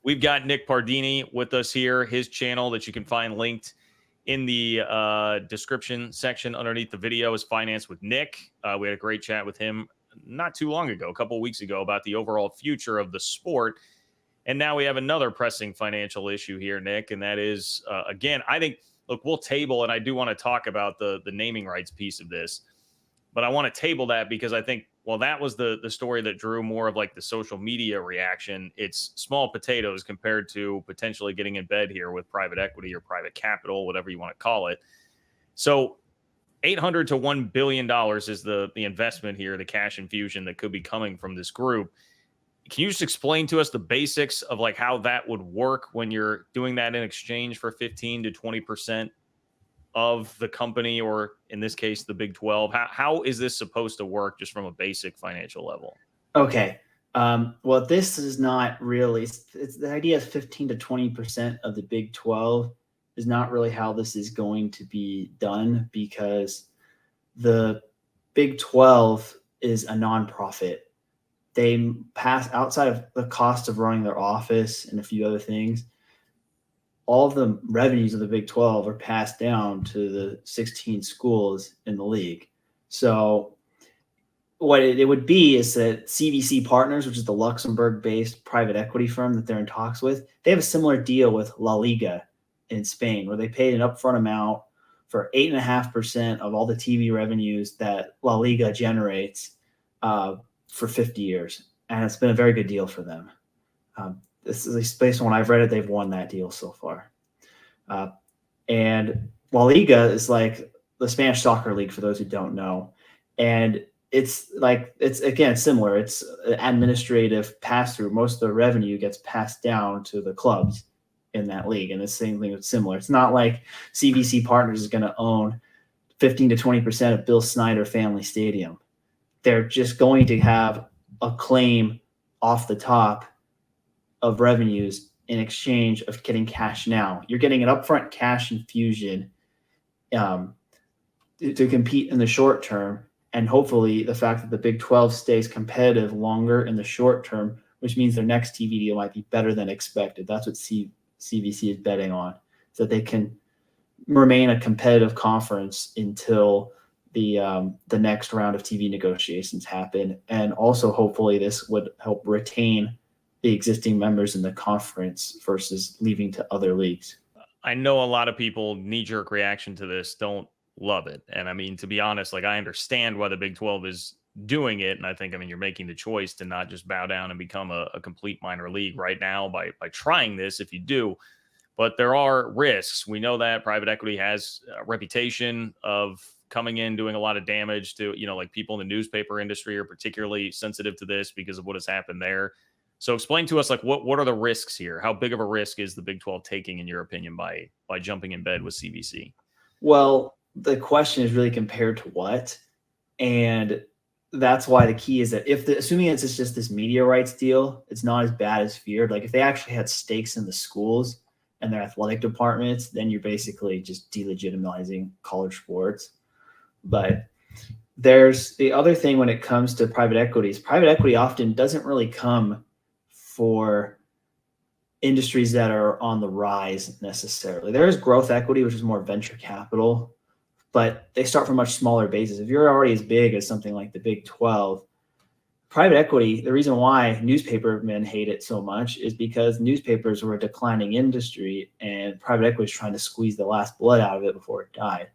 We've got Nick Pardini with us here. His channel that you can find linked in the description section underneath the video is Finance with Nick. We had a great chat with him not too long ago, a couple of weeks ago, about the overall future of the sport. And now we have another pressing financial issue here, Nick, and that is, again, I think, look, we'll table, and I do want to talk about the naming rights piece of this, but I want to table that because I think, well, that was the story that drew more of like the social media reaction. It's small potatoes compared to potentially getting in bed here with private equity or private capital, whatever you want to call it. So $800 to $1 billion is the investment here, the cash infusion that could be coming from this group. Can you just explain to us the basics of like how that would work when you're doing that in exchange for 15 to 20% of the company, or in this case, the Big 12? How is this supposed to work just from a basic financial level? Okay. Well, this is not really, it's the idea of 15 to 20% of the Big 12 is not really how this is going to be done, because the Big 12 is a nonprofit. They pass, outside of the cost of running their office and a few other things, all of the revenues of the Big 12 are passed down to the 16 schools in the league. So what it would be is that CVC Partners, which is the Luxembourg-based private equity firm that they're in talks with, they have a similar deal with La Liga in Spain, where they paid an upfront amount for 8.5% of all the TV revenues that La Liga generates for 50 years. And it's been a very good deal for them. This is based on when I've read it, they've won that deal so far. And La Liga is like the Spanish soccer league, for those who don't know. And it's again, similar. It's an administrative pass-through. Most of the revenue gets passed down to the clubs in that league. And the same thing is similar. It's not like CVC Partners is going to own 15 to 20% of Bill Snyder Family Stadium. They're just going to have a claim off the top of revenues in exchange of getting cash now. You're getting an upfront cash infusion to compete in the short term. And hopefully the fact that the Big 12 stays competitive longer in the short term, which means their next TV deal might be better than expected. That's what CVC is betting on, so that they can remain a competitive conference until the next round of TV negotiations happen. And also hopefully this would help retain the existing members in the conference versus leaving to other leagues. I know a lot of people knee-jerk reaction to this don't love it. And I mean, to be honest, like I understand why the Big 12 is doing it. And I think, I mean, you're making the choice to not just bow down and become a complete minor league right now by trying this if you do. But there are risks. We know that private equity has a reputation of coming in, doing a lot of damage to, like people in the newspaper industry are particularly sensitive to this because of what has happened there. So explain to us, like, what are the risks here? How big of a risk is the Big 12 taking, in your opinion, by jumping in bed with CVC? Well, the question is really compared to what? And that's why the key is that assuming it's just this media rights deal, it's not as bad as feared. Like if they actually had stakes in the schools and their athletic departments, then you're basically just delegitimizing college sports. But there's the other thing when it comes to private equities. Private equity often doesn't really come for industries that are on the rise necessarily. There is growth equity, which is more venture capital, but they start from much smaller bases. If you're already as big as something like the Big 12, private equity, the reason why newspaper men hate it so much is because newspapers were a declining industry and private equity is trying to squeeze the last blood out of it before it died.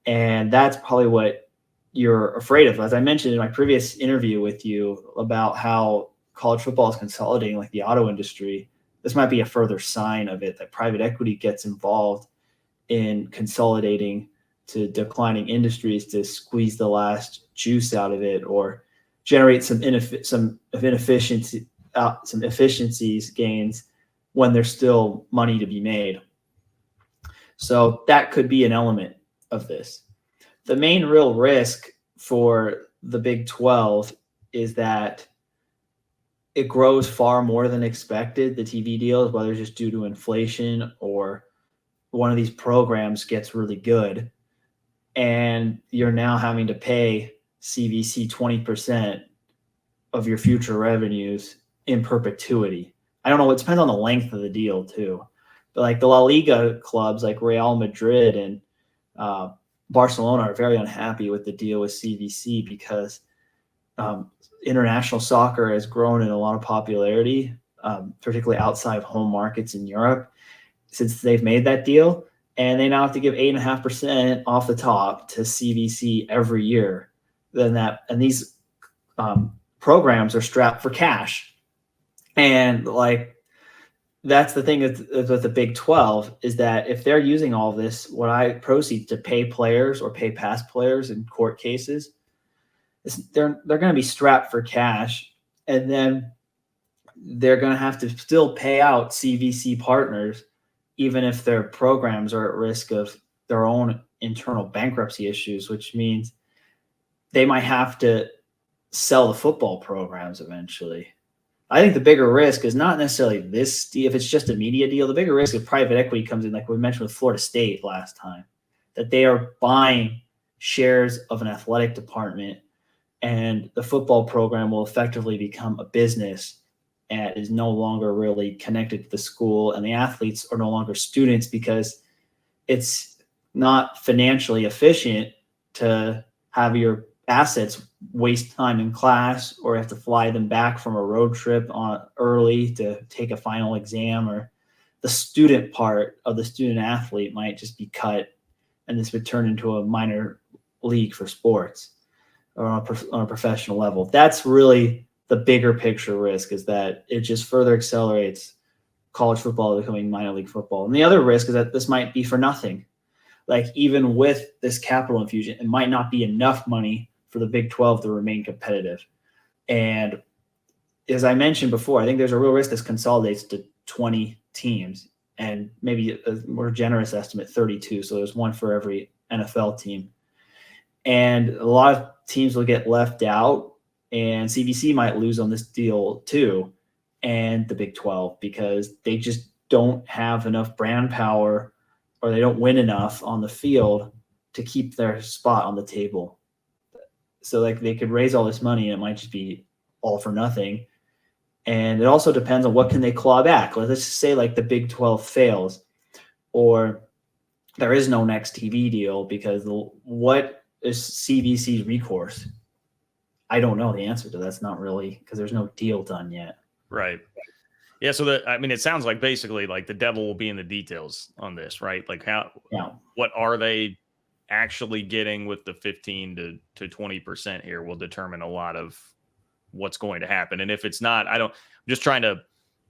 And that's probably what you're afraid of. As I mentioned in my previous interview with you about how college football is consolidating like the auto industry, this might be a further sign of it, that private equity gets involved in consolidating to declining industries to squeeze the last juice out of it, or generate some efficiencies gains when there's still money to be made. So that could be an element of this. The main real risk for the Big 12 is that it grows far more than expected, the TV deals, whether it's just due to inflation or one of these programs gets really good, and you're now having to pay CVC 20% of your future revenues in perpetuity. I don't know. It depends on the length of the deal too. But like the La Liga clubs like Real Madrid and Barcelona are very unhappy with the deal with CVC because international soccer has grown in a lot of popularity, particularly outside of home markets in Europe, since they've made that deal. And they now have to give 8.5% off the top to CVC every year. And these programs are strapped for cash. And like, that's the thing with the Big 12 is that if they're using all this, proceeds to pay players or pay past players in court cases, they're going to be strapped for cash, and then they're going to have to still pay out CVC partners, even if their programs are at risk of their own internal bankruptcy issues, which means they might have to sell the football programs eventually. I think the bigger risk is not necessarily this deal. If it's just a media deal, the bigger risk is private equity comes in, like we mentioned with Florida State last time, that they are buying shares of an athletic department and the football program will effectively become a business and is no longer really connected to the school, and the athletes are no longer students because it's not financially efficient to have your assets waste time in class or have to fly them back from a road trip on early to take a final exam, or the student part of the student athlete might just be cut and this would turn into a minor league for sports or on a professional level. That's really the bigger picture risk, is that it just further accelerates college football becoming minor league football. And the other risk is that this might be for nothing. Like even with this capital infusion, it might not be enough money for the Big 12 to remain competitive. And as I mentioned before, I think there's a real risk this consolidates to 20 teams and maybe a more generous estimate, 32. So there's one for every NFL team. And a lot of teams will get left out, and CVC might lose on this deal too, and the Big 12, because they just don't have enough brand power, or they don't win enough on the field to keep their spot on the table. So like they could raise all this money and it might just be all for nothing. And it also depends on what can they claw back. Let's just say like the Big 12 fails, or there is no next TV deal, because what is CVC's recourse? I don't know the answer to that. That's not really, because there's no deal done yet. Right. Yeah. So it sounds like basically like the devil will be in the details on this, right? Like what are they actually getting with the 15 to 20% here will determine a lot of what's going to happen. And if it's not, I'm just trying to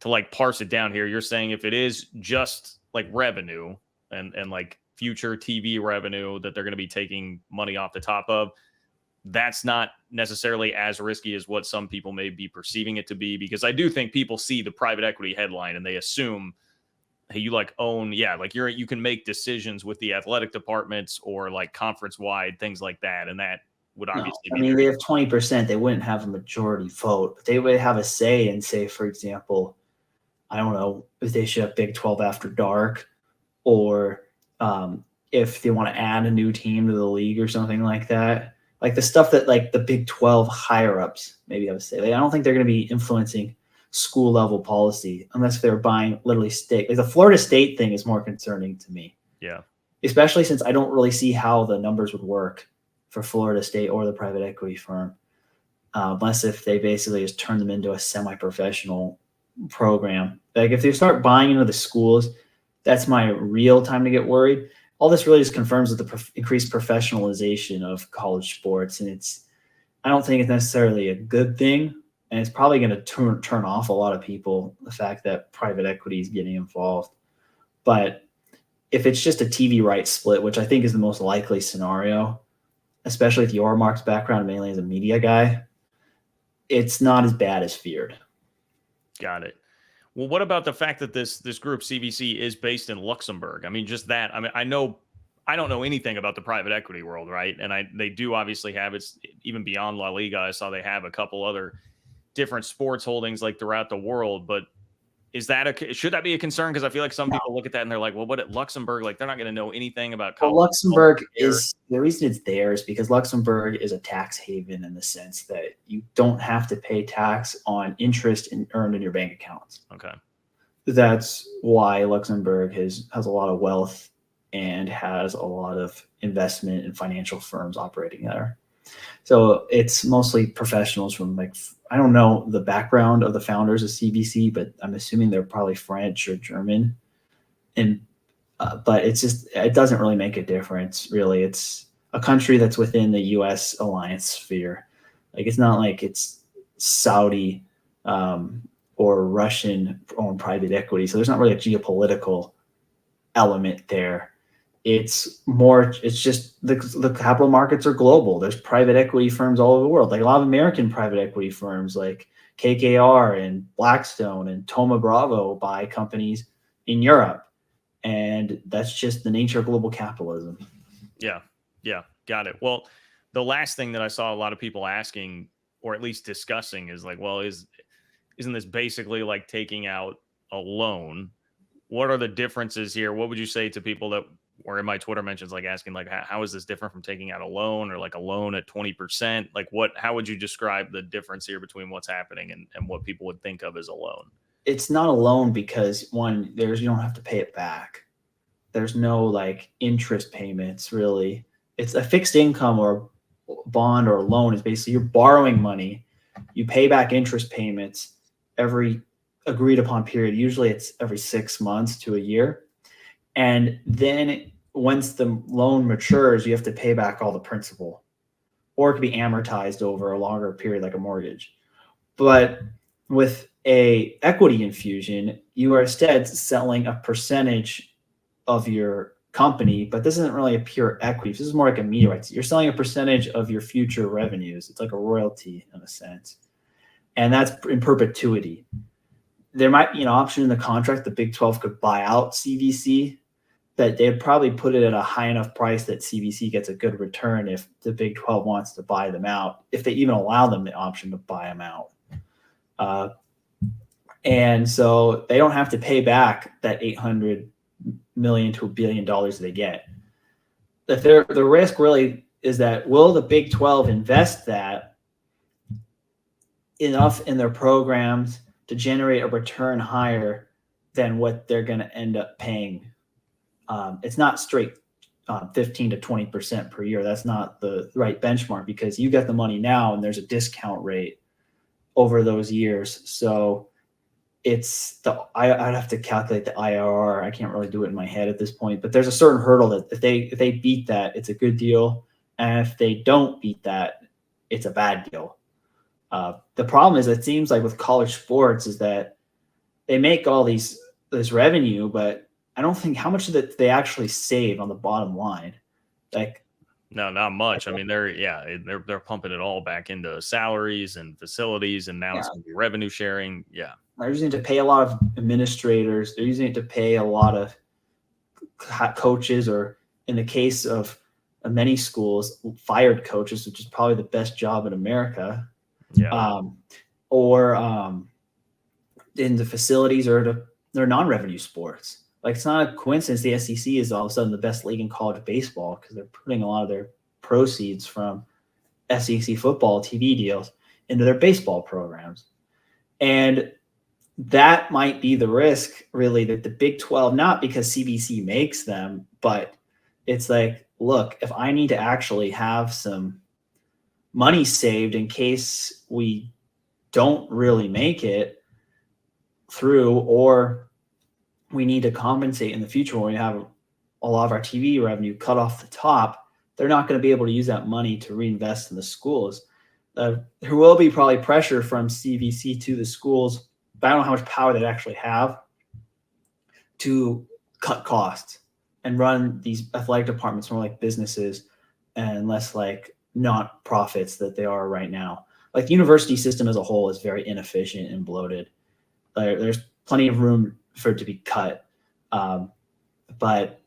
like parse it down here. You're saying if it is just like revenue and like future TV revenue that they're going to be taking money off the top of, that's not necessarily as risky as what some people may be perceiving it to be, because I do think people see the private equity headline and they assume, hey, you like own, like you can make decisions with the athletic departments or like conference wide things like that. And that would obviously be they have 20%, they wouldn't have a majority vote, but they would have a say in, say, for example, I don't know if they should have Big 12 after dark, or if they want to add a new team to the league or something like that. Like the stuff that like the Big 12 higher ups, maybe I would say, I don't think they're going to be influencing school level policy unless they're buying literally stake. Like the Florida State thing is more concerning to me. Yeah. Especially since I don't really see how the numbers would work for Florida State or the private equity firm, unless if they basically just turn them into a semi-professional program. Like if they start buying into the schools, that's my real time to get worried. All this really just confirms that the increased professionalization of college sports, and I don't think it's necessarily a good thing, and it's probably going to turn off a lot of people, the fact that private equity is getting involved. But if it's just a TV rights split, which I think is the most likely scenario, especially with your Mark's background mainly as a media guy, it's not as bad as feared. Got it. Well, what about the fact that this group CVC is based in Luxembourg? I mean, just that. I mean, I don't know anything about the private equity world, right? And they do obviously have, it's even beyond La Liga. I saw they have a couple other different sports holdings like throughout the world. But should that be a concern? Because I feel like some people look at that and they're like, well, what at Luxembourg? Like they're not going to know anything about college. Well, Luxembourg is, the reason it's there is because Luxembourg is a tax haven in the sense that you don't have to pay tax on interest earned in your bank accounts. Okay. that's why Luxembourg has a lot of wealth and has a lot of investment and financial firms operating there. So it's mostly professionals from, like, I don't know the background of the founders of CBC, but I'm assuming they're probably French or German. And but it's just, it doesn't really make a difference, really. It's a country that's within the U.S. alliance sphere. Like, it's not like it's Saudi or Russian owned private equity. So there's not really a geopolitical element there. It's more, it's just the capital markets are global. There's private equity firms all over the world, like a lot of American private equity firms like KKR and Blackstone and Thoma Bravo buy companies in Europe. And that's just the nature of global capitalism. Yeah. Yeah. Got it. Well, the last thing that I saw a lot of people asking, or at least discussing, is like, well, isn't this basically like taking out a loan? What are the differences here? What would you say to people that were in my Twitter mentions, like asking, like, how is this different from taking out a loan, or like a loan at 20%? Like, how would you describe the difference here between what's happening and what people would think of as a loan? It's not a loan because, one, you don't have to pay it back. There's no like interest payments, really. It's a fixed income or bond or loan is basically you're borrowing money. You pay back interest payments every agreed upon period. Usually it's every 6 months to a year. And then once the loan matures, you have to pay back all the principal, or it could be amortized over a longer period like a mortgage. But with a equity infusion, you are instead selling a percentage of your company, but this isn't really a pure equity. This is more like a media rights. You're selling a percentage of your future revenues. It's like a royalty in a sense. And that's in perpetuity. There might be an option in the contract the Big 12 could buy out CBC, but they'd probably put it at a high enough price that CBC gets a good return if the Big 12 wants to buy them out, if they even allow them the option to buy them out. And so they don't have to pay back that $800 million to $1 billion they get. The risk really is that, will the Big 12 invest that enough in their programs to generate a return higher than what they're going to end up paying? It's not straight 15 to 20% per year. That's not the right benchmark, because you get the money now and there's a discount rate over those years. So it's I'd have to calculate the IRR. I can't really do it in my head at this point, but there's a certain hurdle that if they beat that, it's a good deal. And if they don't beat that, it's a bad deal. The problem is, it seems like with college sports is that they make all this revenue, but I don't think how much of that they actually save on the bottom line. Like, no, not much. I mean, they're pumping it all back into salaries and facilities, and now it's going to be revenue sharing. Yeah. They're using it to pay a lot of administrators. They're using it to pay a lot of coaches, or in the case of many schools, fired coaches, which is probably the best job in America. Yeah. Or in the facilities, or they're non-revenue sports. Like, it's not a coincidence the SEC is all of a sudden the best league in college baseball, because they're putting a lot of their proceeds from SEC football TV deals into their baseball programs. And that might be the risk, really, that the Big 12, not because CBC makes them, but it's like, look, if I need to actually have some money saved in case we don't really make it through, or we need to compensate in the future when we have a lot of our TV revenue cut off the top, they're not going to be able to use that money to reinvest in the schools. There will be probably pressure from CBC to the schools, but I don't know how much power they actually have to cut costs and run these athletic departments more like businesses and less like not profits that they are right now. Like, the university system as a whole is very inefficient and bloated. There's plenty of room for it to be cut. But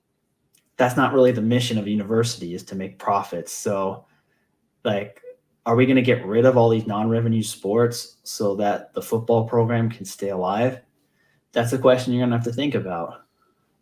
that's not really the mission of a university, is to make profits. So, like, are we going to get rid of all these non-revenue sports so that the football program can stay alive? That's a question you're going to have to think about.